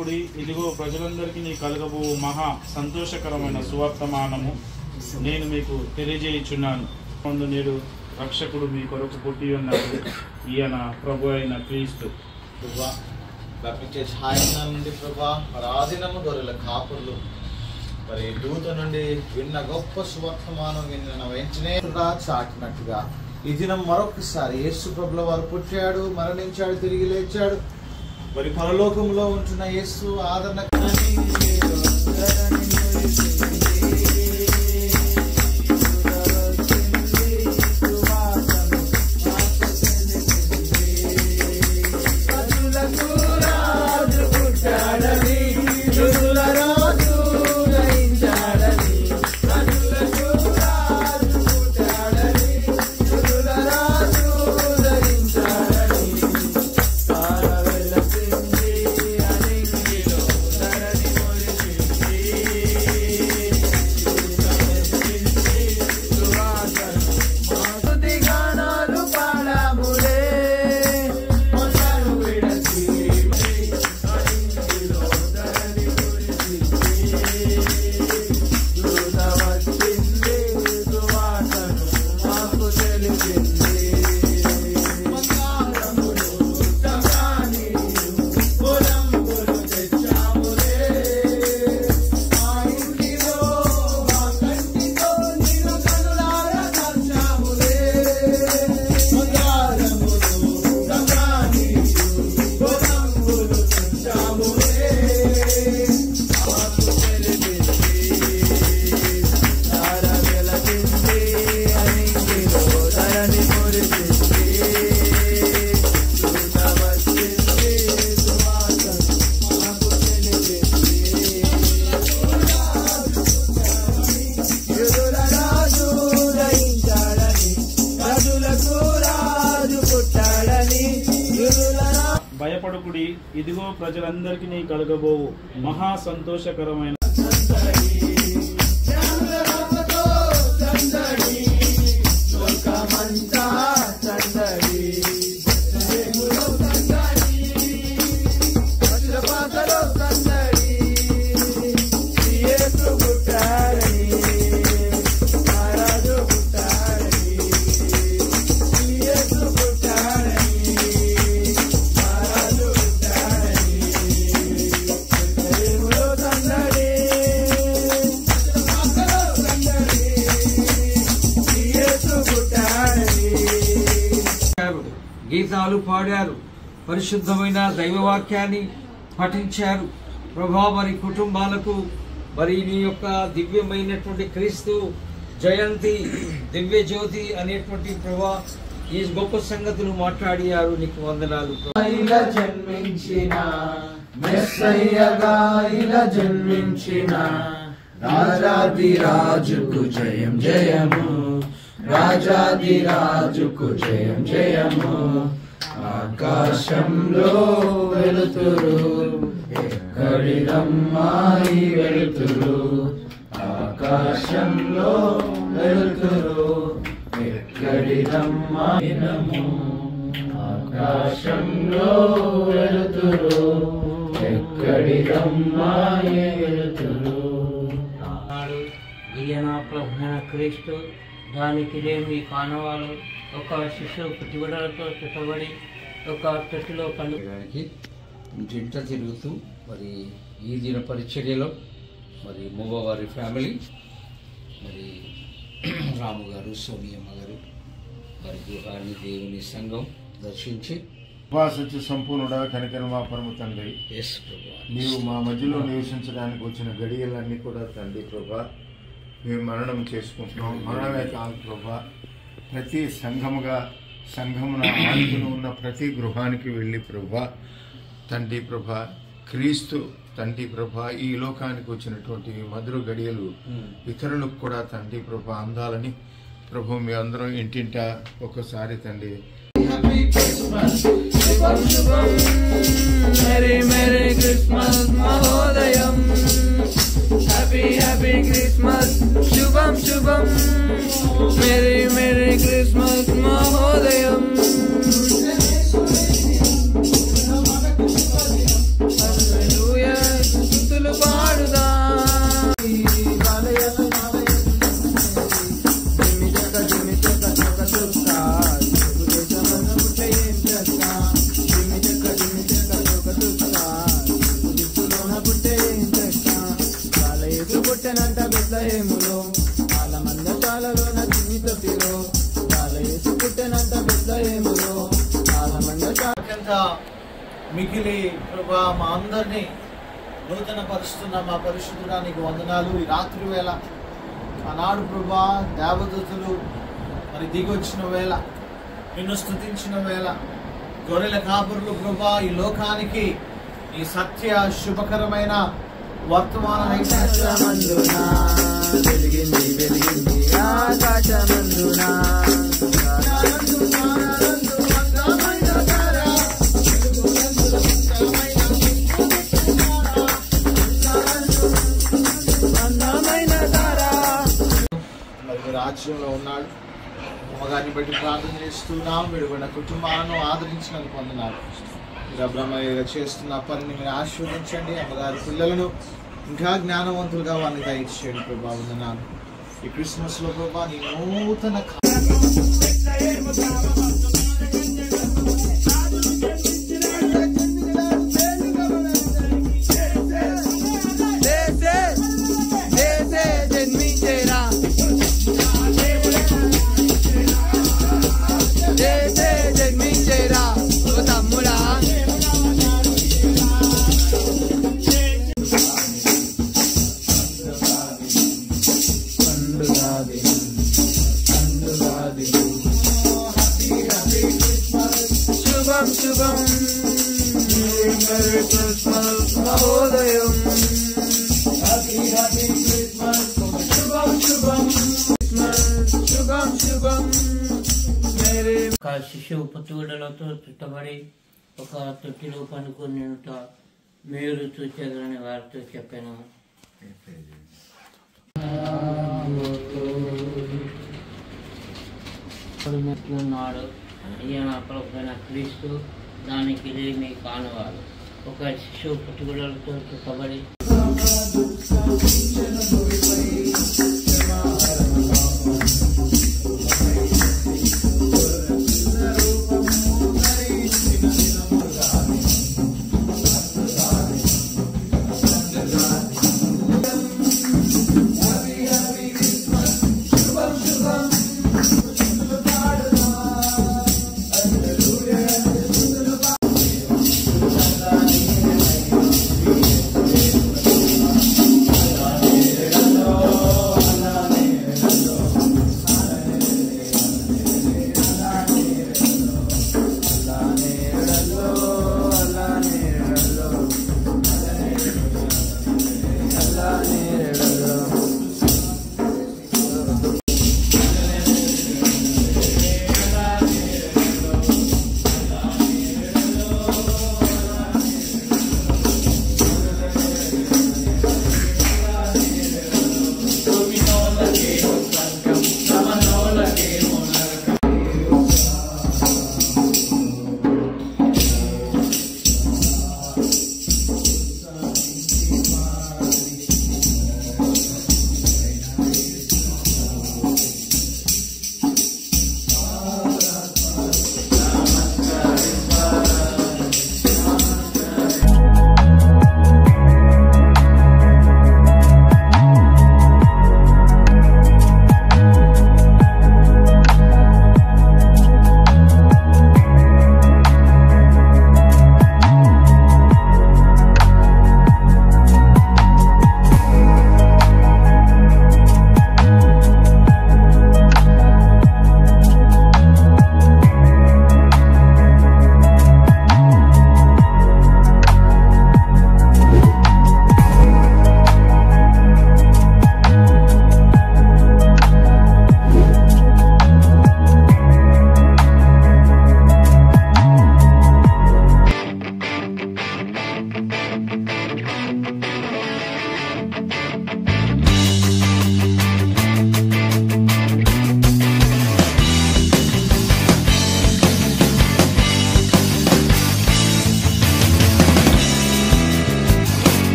భయపడకుడి, ఇదిగో ప్రజలందరికీ నీ కలగబో మహా సంతోషకరమైన సువర్తమానము నేను మీకు తెలియజేయుచున్నాను. నేడు రక్షకుడు మీ కొరకు పుట్టి ఉన్నాడు, ఈయన ప్రభు అయిన క్రీస్తు. ప్రపంచ ఛాయన నుండి ప్రభా ఆదినము గొర్రెల కాపుర్లు మరి దూత నుండి విన్న గొప్ప సువర్తమానం విన్న వెంటనే చాటినట్టుగా ఈ దినం మరొకసారి యేసు ప్రభుల వారు పుట్టాడు, మరణించాడు, తిరిగి లేచాడు. మరి పరలోకంలో ఉంటున్న యేసు ఆదరణ భయపడకుడి, ఇదిగో ప్రజలందరికీ నీ కలగబోవు మహా సంతోషకరమైన గీతాలు పాడారు, పరిశుద్ధమైన దైవవాక్యాన్ని పఠించారు. ప్రభా మరి కుటుంబాలకు మరి నీ యొక్క దివ్యమైనటువంటి క్రీస్తు జయంతి, దివ్య జ్యోతి అనేటువంటి ప్రభా ఈ గొప్ప సంగతులు మాట్లాడియారు. నీకు వందనాలు. జన్మించిన మెస్సయ్యగా ఇలా జన్మించిన రాజాది రాజుకు జయం జయము, రాజాది రాజుకు జయం జయము. ఆకాశంలో వెలుతురు, ఎక్కడిదమ్మాయి వెలుతురు, ఆకాశంలో వెలుతురు, ఎక్కడిదమ్మాయినము. ఆకాశంలో వెలుతురు, ఎక్కడిదమ్మాయి వెలుతురు. ఈయన ప్రభువైన క్రీస్తు, దానికి లేని కానవాలు ఒక శిశువు పుట్టుబడులతో చుట్టబడి ఒక తొట్టిలో పండుగకి ఇంటింట తిరుగుతూ మరి ఈ దిన పరిచర్యలో మరి మూవవారి ఫ్యామిలీ, మరి రాము గారు, సోనియమ్మ గారు వారి గృహాన్ని దేవుని సంఘం దర్శించి సత్య సంపూర్ణుడా కనికరమా పరమ తండ్రి, నీవు మా మధ్యలో నివసించడానికి వచ్చిన గడియలన్నీ కూడా తండ్రి ప్రభా మేము మరణం చేసుకుంటున్నాం. మరణమే కాదు ప్రభా, ప్రతి సంఘమున ఆనుకుని ఉన్న ప్రతి గృహానికి వెళ్ళి ప్రభా తండ్రి ప్రభా క్రీస్తు తండ్రి ప్రభా ఈ లోకానికి వచ్చినటువంటి మధుర గడియలు ఇతరులకు కూడా తండ్రి ప్రభా అందాలని ప్రభు మీ అందరం ఇంటింట ఒక్కసారి తండ్రి Happy Christmas, Shubham Shubham, Merry Christmas, Mahodayam. Hallelujah, బెత్లహేములో వాళ్ళ మందశాలలోన చిన్ని తొట్టిలో వాళ్ళ యేసు పుట్టెనంట బెత్లహేములో వాళ్ళ మందశాల మిగిలి ప్రభా మా అందరినీ నూతన పరుస్తున్న మా పరిశుద్ధుడా నీకు వందనాలు. ఈ రాత్రి వేళ ఆనాడు ప్రభా దేవదూతలు మరి దిగొచ్చిన వేళ, నిన్ను స్తుతించిన వేళ, గొర్రెల కాపురులు ప్రభా ఈ లోకానికి ఈ సత్య శుభకరమైన వర్తమానం ఆకాశమందునా వెలిగింది వెలిగింది ఆకాశమందునా రాజ్యంలో ఉన్నాడు. అమ్మగారిని బట్టి ప్రార్థన చేస్తున్నాం. విడుబడిన కుటుంబాలను ఆదరించినందుకు పొందినాడు. బ్రహ్మగా చేస్తున్న పనిని మీరు ఆశీర్వదించండి. అమ్మగారి పిల్లలను ఇంకా జ్ఞానవంతులుగా వారిని దయచేయండి ప్రభా. వందనాలు. ఈ క్రిస్మస్ లో ప్రభా నీ నూతన శుభం మెరీ క్రిస్మస్ మహోదయం హ్యాపీ క్రిస్మస్ శుభం మెరీ. ఒక శిశువు పొత్తుగుడ్డలతో చుట్టబడి ఒక తొట్టిలో పనుకొని మీరు చూచేదని వారితో చెప్పాను. నాడు ఈయన ప్రభువైన క్రీస్తు దానికి లేమి కానవాడు. ఒక శిశువు పొత్తుగుడ్డలతో చుట్టబడి